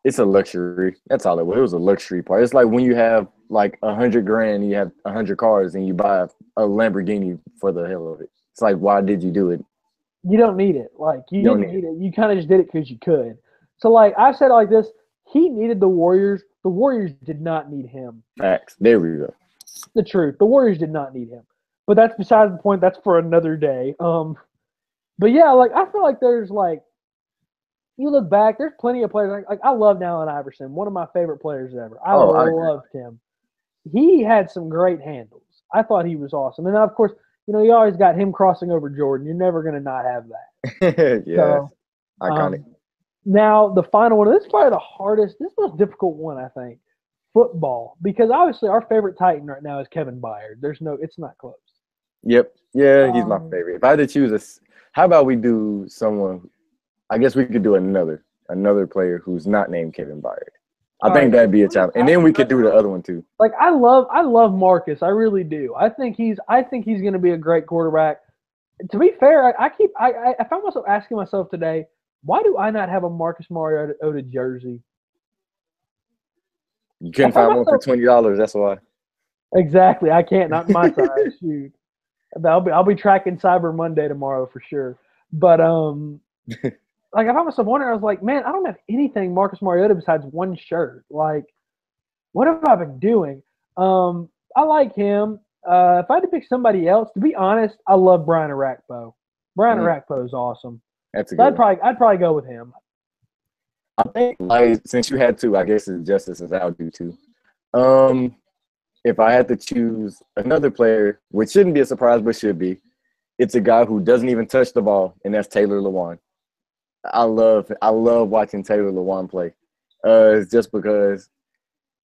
It's a luxury. That's all it was. It was a luxury part. It's like when you have like $100,000, and you have 100 cars, and you buy a Lamborghini for the hell of it. It's like, why did you do it? You don't need it. Like, you didn't need it. You kind of just did it because you could. So, like, I said it like this. He needed the Warriors. The Warriors did not need him. Facts. There we go. The truth. The Warriors did not need him. But that's besides the point. That's for another day. But, yeah, like, I feel like there's, like, you look back, there's plenty of players. Like I loved Allen Iverson, one of my favorite players ever. I loved him. He had some great handles. I thought he was awesome. And then, of course, you always got him crossing over Jordan. You're never going to not have that. Yeah, so, iconic. Now, the final one, this is probably the hardest, this is the most difficult one, I think, football. Because obviously our favorite Titan right now is Kevin Byard. It's not close. Yep. Yeah, he's my favorite. If I had to choose how about we do someone, I guess we could do another player who's not named Kevin Byard. I think that'd be a challenge. And then we could do the other one too. Like I love Marcus. I really do. I think he's going to be a great quarterback. To be fair, I found myself asking myself today, why do I not have a Marcus Mariota jersey? You couldn't find one for $20. That's why. Exactly. I can't. Not my size. Shoot. I'll be tracking Cyber Monday tomorrow for sure. But like I found myself wondering, I was like, man, I don't have anything Marcus Mariota besides one shirt. Like, what have I been doing? I like him. If I had to pick somebody else, to be honest, I love Brian Arakpo. Brian Arakpo is awesome. That's a good one. I'd probably go with him. I think, since you had to, I guess it's justice as I'll do too. If I had to choose another player, which shouldn't be a surprise but should be, it's a guy who doesn't even touch the ball, and that's Taylor Lewan. I love watching Taylor Lewan play. It's just because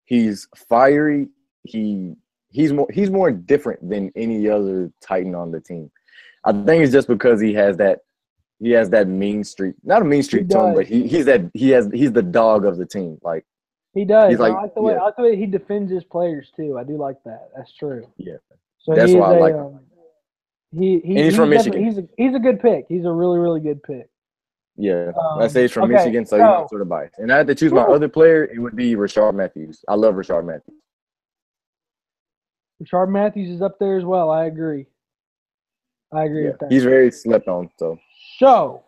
he's fiery. He's more different than any other Titan on the team. I think it's just because he has that mean streak. Not a mean streak to him, but he's the dog of the team. Like he does. He's like, I like the way he defends his players too. I do like that. That's true. Yeah. So that's why I like him. He's from Michigan. He's a good pick. He's a really, really good pick. Yeah, I say he's from Michigan, so he's sort of biased. And I had to choose my other player, it would be Rashard Matthews. I love Rashard Matthews. Rashard Matthews is up there as well. I agree with that. He's very slept on. So,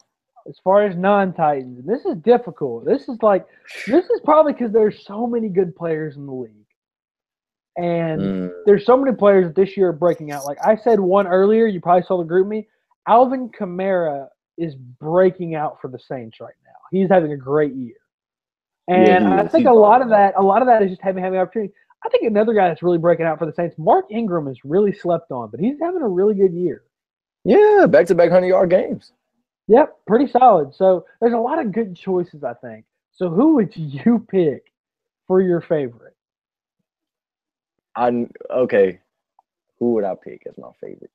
as far as non-Titans, this is difficult. This is probably because there's so many good players in the league. And there's so many players that this year are breaking out. Like I said one earlier, you probably saw the group me. Alvin Kamara is breaking out for the Saints right now. He's having a great year. And I think a lot of that is just having opportunity. I think another guy that's really breaking out for the Saints, Mark Ingram, is really slept on, but he's having a really good year. Yeah, back-to-back 100-yard games. Yep, pretty solid. So there's a lot of good choices, I think. So who would you pick for your favorite? Okay. Who would I pick as my favorite?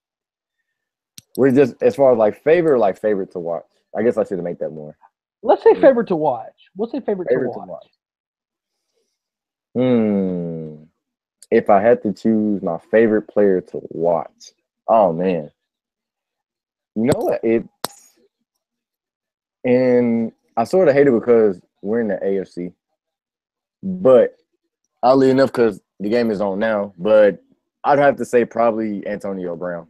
We're just as far as favorite to watch. I guess I should make that more. Let's say favorite to watch. We'll say favorite to watch. If I had to choose my favorite player to watch, oh man. You know what? And I sort of hate it because we're in the AFC. But oddly enough, because the game is on now, but I'd have to say probably Antonio Brown.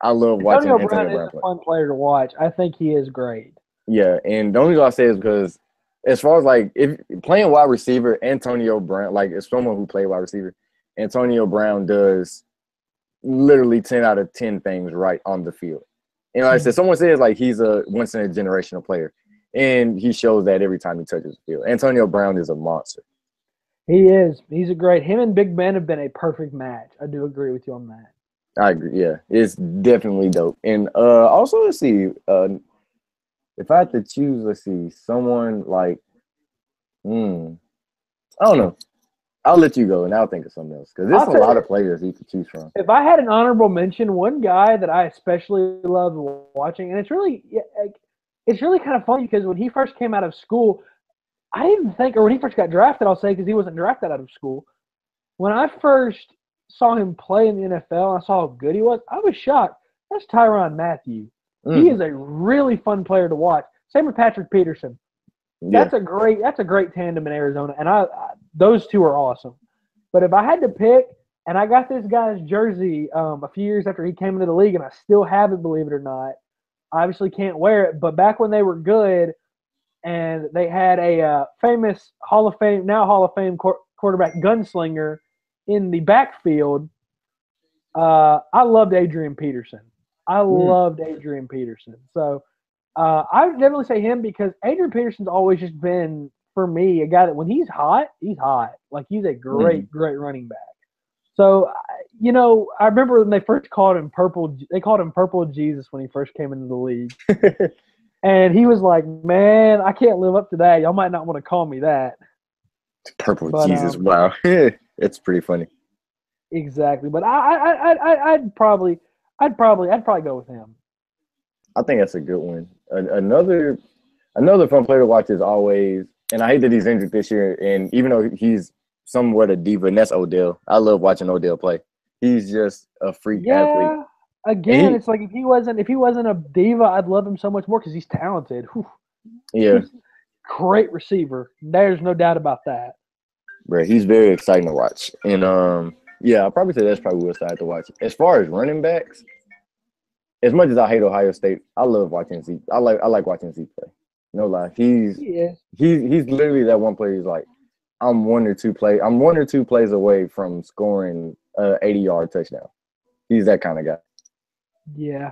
I love watching Antonio Brown is a fun player to watch. I think he is great. Yeah, and the only reason I say is because as far as if playing wide receiver, Antonio Brown, as someone who played wide receiver, Antonio Brown does literally 10 out of 10 things right on the field. And like I said, someone says he's a once in a generational player, and he shows that every time he touches the field. Antonio Brown is a monster. He is. He's a great. Him and Big Ben have been a perfect match. I do agree with you on that. I agree. Yeah, it's definitely dope. And also, let's see. If I had to choose, let's see, someone I don't know. I'll let you go, and I'll think of something else because there's a lot of players you could choose from. If I had an honorable mention, one guy that I especially love watching, and it's really kind of funny because when he first came out of school, I didn't think, or when he first got drafted, I'll say, because he wasn't drafted out of school. When I first saw him play in the NFL and I saw how good he was, I was shocked. That's Tyrann Mathieu. He is a really fun player to watch. Same with Patrick Peterson. Yeah. That's a great tandem in Arizona, and those two are awesome. But if I had to pick, and I got this guy's jersey a few years after he came into the league, and I still have it, believe it or not. I obviously can't wear it, but back when they were good, and they had a famous Hall of Fame quarterback gunslinger in the backfield. I loved Adrian Peterson. So I would definitely say him because Adrian Peterson's always just been, for me, a guy that when he's hot, he's hot. Like, he's a great running back. So, I remember when they first called him Purple. They called him Purple Jesus when he first came into the league. And he was like, man, I can't live up to that. Y'all might not want to call me that. Purple Jesus, wow. It's pretty funny. Exactly. But I'd probably go with him. I think that's a good one. Another fun player to watch is always, and I hate that he's injured this year, and even though he's somewhat a diva, and that's Odell. I love watching Odell play. He's just a freak athlete. Again, it's like if he wasn't a diva, I'd love him so much more because he's talented. Whew. Yeah. He's great receiver. There's no doubt about that. Bro, he's very exciting to watch. And I'll probably say that's probably what I to watch. As far as running backs, as much as I hate Ohio State, I love watching Zeke. I like watching Zeke play. No lie. He's literally that one player who's like, I'm one or two plays away from scoring an 80-yard touchdown. He's that kind of guy. Yeah.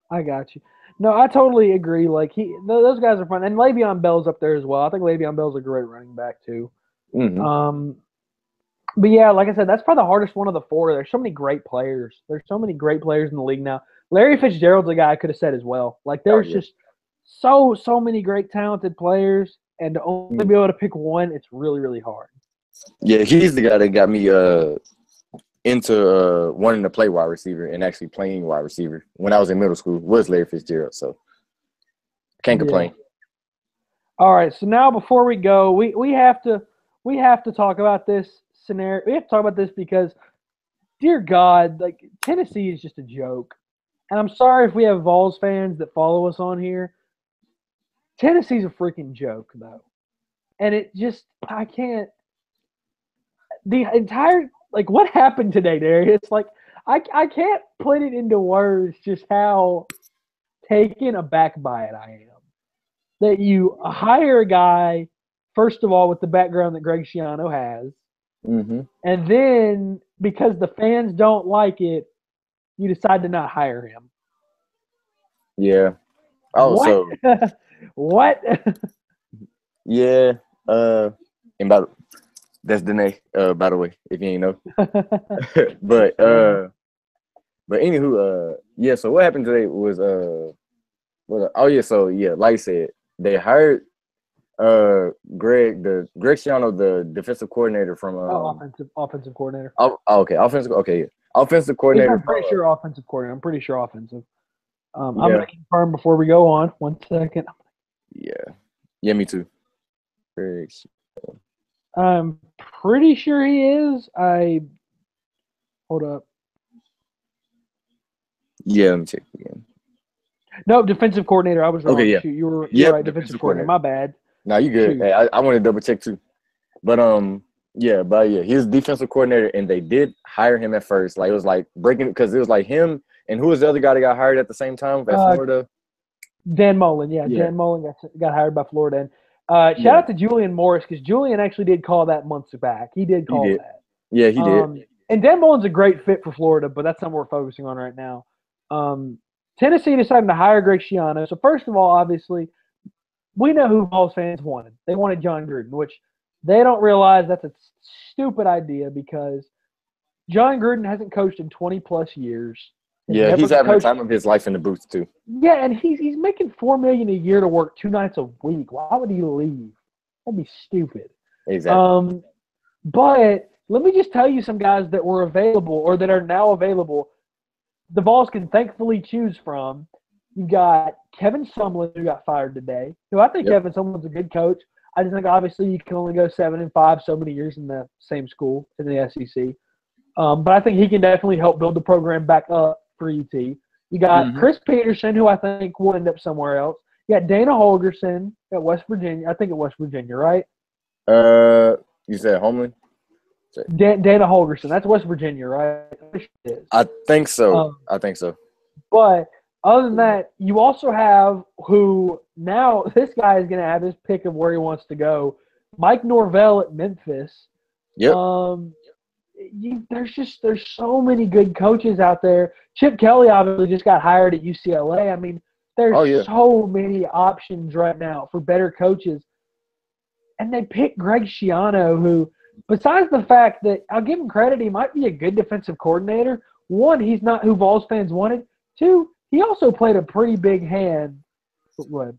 I got you. No, I totally agree. Like those guys are fun. And Le'Veon Bell's up there as well. I think Le'Veon Bell's a great running back too. Mm-hmm. But yeah, like I said, that's probably the hardest one of the four. There's so many great players. There's so many great players in the league now. Larry Fitzgerald's a guy I could have said as well. Like there's just so many great talented players, and to only be able to pick one, it's really, really hard. Yeah, he's the guy that got me into wanting to play wide receiver and actually playing wide receiver when I was in middle school was Larry Fitzgerald. So can't complain. Yeah. All right, so now before we go, we have to talk about this scenario. We have to talk about this because, dear God, like Tennessee is just a joke. And I'm sorry if we have Vols fans that follow us on here. Tennessee's a freaking joke, though. And it just, I can't. The entire, like, what happened today, Darius? Like, I can't put it into words just how taken aback by it I am. That you hire a guy, first of all, with the background that Greg Schiano has. Mm-hmm. And then, because the fans don't like it, you decide to not hire him. Yeah. Oh, what? So what? Yeah. And that's Danae, by the way, if you ain't know. but anywho, so what happened today was like I said, they hired Greg Schiano, the defensive coordinator from offensive coordinator. Offensive coordinator. I'm pretty sure offensive coordinator. I'm pretty sure offensive. I'm gonna confirm before we go on. 1 second. Yeah, me too. I'm pretty sure he is. Hold up. Yeah, let me check again. No, defensive coordinator. I was wrong. Okay, yeah. Shoot, you're right. Defensive coordinator. My bad. No, you good. Hey, I want to double check too. But he's defensive coordinator, and they did hire him at first. Like it was like breaking because it was like him and who was the other guy that got hired at the same time at Florida? Dan Mullen. Yeah, Dan Mullen got hired by Florida. And shout out to Julian Morris because Julian actually did call that months back. He did call that. Yeah, he did. And Dan Mullen's a great fit for Florida, but that's not what we're focusing on right now. Tennessee decided to hire Greg Schiano. So first of all, obviously, we know who Vols fans wanted. They wanted John Gruden, which they don't realize that's a stupid idea because John Gruden hasn't coached in 20-plus years. Yeah, he's having the time of his life in the booth too. Yeah, and he's making $4 million a year to work 2 nights a week. Why would he leave? That'd be stupid. Exactly. But let me just tell you some guys that were available or that are now available. The Vols can thankfully choose from. You got Kevin Sumlin, who got fired today. Who I think Kevin Sumlin's a good coach. I just think obviously you can only go 7-5 so many years in the same school in the SEC. But I think he can definitely help build the program back up for UT. You got Chris Peterson, who I think will end up somewhere else. You got Dana Holgerson at West Virginia. I think at West Virginia, right? You said Homeland? Dana Holgerson. That's West Virginia, right? I think so. But other than that, you also have who now this guy is going to have his pick of where he wants to go. Mike Norvell at Memphis. Yep. There's so many good coaches out there. Chip Kelly obviously just got hired at UCLA. I mean, There's so many options right now for better coaches. And they picked Greg Schiano, who, besides the fact that I'll give him credit, he might be a good defensive coordinator. One, he's not who Vols fans wanted. Two, he also played a pretty big hand. What?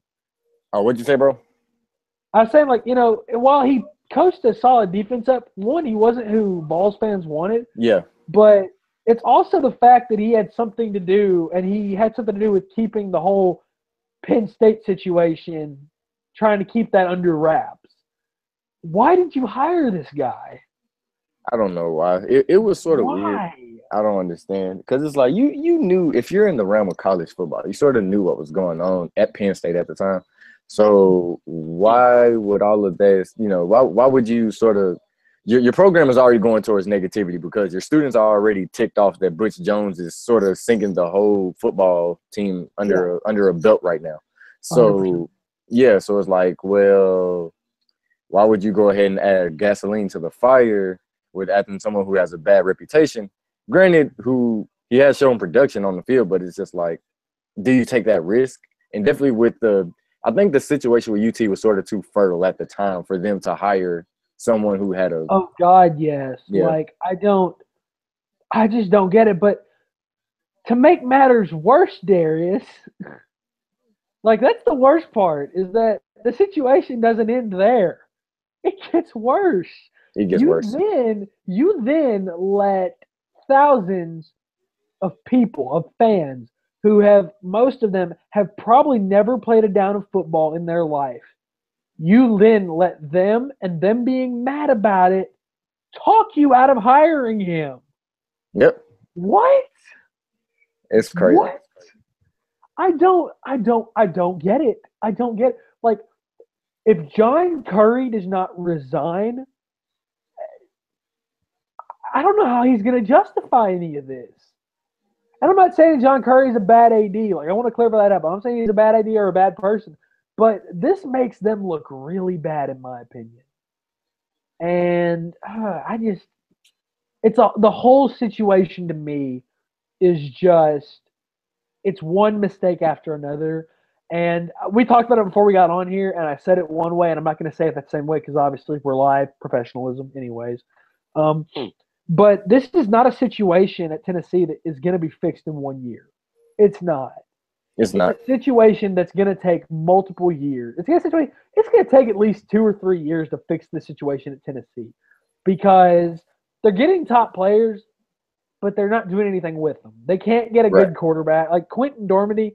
Oh, what'd you say, bro? I was saying, while he coached a solid defense up, one, he wasn't who Vols fans wanted. Yeah. But it's also the fact that he had something to do, and he had something to do with keeping the whole Penn State situation, trying to keep that under wraps. Why did you hire this guy? I don't know why. It was sort of weird. I don't understand. Because it's like you knew, if you're in the realm of college football, you sort of knew what was going on at Penn State at the time. So why would all of this, why would you sort of – your program is already going towards negativity because your students are already ticked off that Butch Jones is sort of sinking the whole football team under a belt right now. So, 100%. So it's like, well – why would you go ahead and add gasoline to the fire with adding someone who has a bad reputation? Granted, who he has shown production on the field, but it's just like, do you take that risk? And definitely I think the situation with UT was sort of too fertile at the time for them to hire someone who had a. Oh God, yes. Yeah. Like I just don't get it. But to make matters worse, Darius, like that's the worst part is that the situation doesn't end there. It gets worse. It gets worse. You then let thousands of people, of fans, who most of them have probably never played a down of football in their life. You then let them, and them being mad about it, talk you out of hiring him. Yep. What? It's crazy. What? I don't get it. I don't get it. Like, if John Curry does not resign, I don't know how he's going to justify any of this. And I'm not saying John Curry is a bad AD. Like, I want to clarify that up. I'm saying he's a bad AD or a bad person. But this makes them look really bad, in my opinion. And the whole situation to me is just, it's one mistake after another. And we talked about it before we got on here, and I said it one way, and I'm not going to say it that same way because obviously we're live, professionalism anyways. But this is not a situation at Tennessee that is going to be fixed in 1 year. It's not. It's not. It's a situation that's going to take multiple years. It's going to take at least 2 or 3 years to fix the situation at Tennessee because they're getting top players, but they're not doing anything with them. They can't get a good quarterback. Like Quentin Dormady,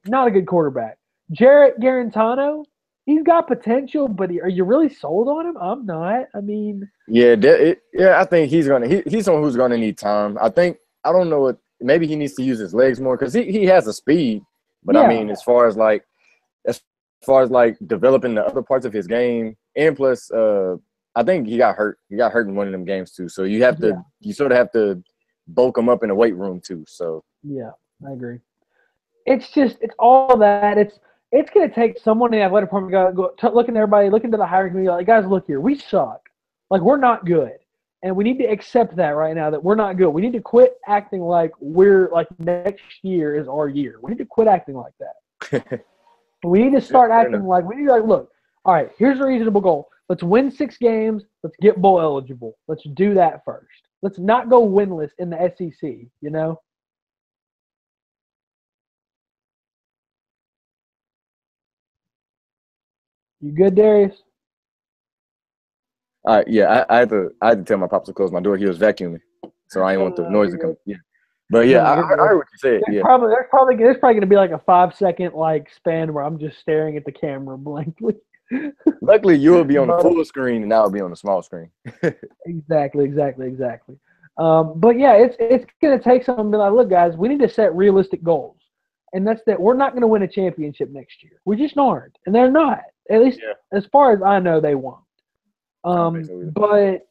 not a good quarterback. Jarrett Garantano, he's got potential, but are you really sold on him? I'm not. I mean, I think he's someone who's gonna need time. I don't know what. Maybe he needs to use his legs more because he has a speed, but I mean, as far as developing the other parts of his game, and plus, I think he got hurt. He got hurt in one of them games too. So you sort of have to bulk him up in the weight room too. So yeah, I agree. It's all that. It's going to take someone in the athletic department go looking at everybody, looking to the hiring committee, like, guys, look here, we suck. Like, we're not good. And we need to accept that right now, that we're not good. We need to quit acting like we're like next year is our year. We need to quit acting like that. We need to start acting like look, all right, here's a reasonable goal. Let's win 6 games. Let's get bowl eligible. Let's do that first. Let's not go winless in the SEC, you know? You good, Darius? Yeah, I had to tell my pops to close my door. He was vacuuming, so I didn't want the noise to come. Yeah, but yeah, I heard what you said. There's probably going to be like a 5-second span where I'm just staring at the camera blankly. Luckily, you'll be on the full screen, and I'll be on the small screen. Exactly. But yeah, it's going to take something to be like, look, guys, we need to set realistic goals, and that's that we're not going to win a championship next year. We just aren't, and they're not. At least as far as I know, they won't. But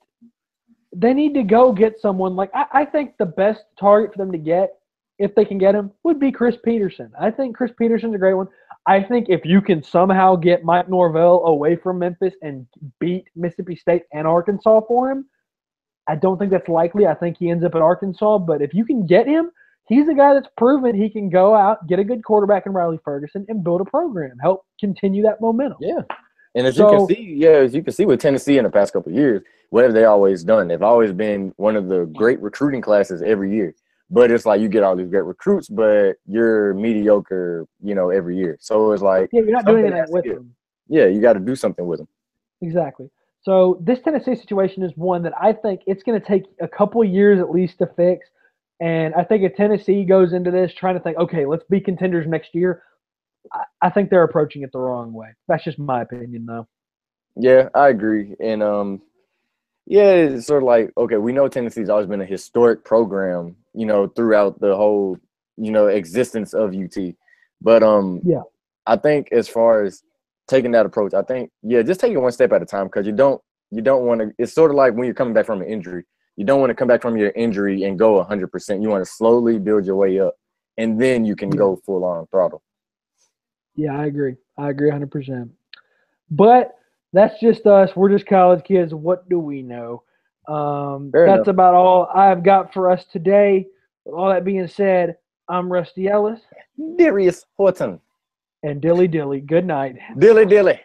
they need to go get someone like I think the best target for them to get, if they can get him, would be Chris Peterson. I think Chris Peterson's a great one. I think if you can somehow get Mike Norvell away from Memphis and beat Mississippi State and Arkansas for him, I don't think that's likely. I think he ends up at Arkansas. But if you can get him, he's a guy that's proven he can go out, get a good quarterback in Riley Ferguson, and build a program, help continue that momentum. Yeah. And as you can see with Tennessee in the past couple of years, what have they always done? They've always been one of the great recruiting classes every year. But it's like you get all these great recruits, but you're mediocre, every year. So it's like you're not doing anything with them. Yeah, you got to do something with them. Exactly. So this Tennessee situation is one that I think it's going to take a couple of years at least to fix. And I think if Tennessee goes into this trying to think, okay, let's be contenders next year, I think they're approaching it the wrong way. That's just my opinion, though. Yeah, I agree. And it's sort of like, okay, we know Tennessee's always been a historic program, throughout the whole, existence of UT. But yeah, I think as far as taking that approach, I think, just take it one step at a time, because you don't want to. It's sort of like when you're coming back from an injury. You don't want to come back from your injury and go 100%. You want to slowly build your way up, and then you can go full on throttle. Yeah, I agree 100%. But that's just us. We're just college kids. What do we know? That's about all I've got for us today. With all that being said, I'm Rusty Ellis. Darius Horton. And Dilly Dilly. Good night. Dilly Dilly.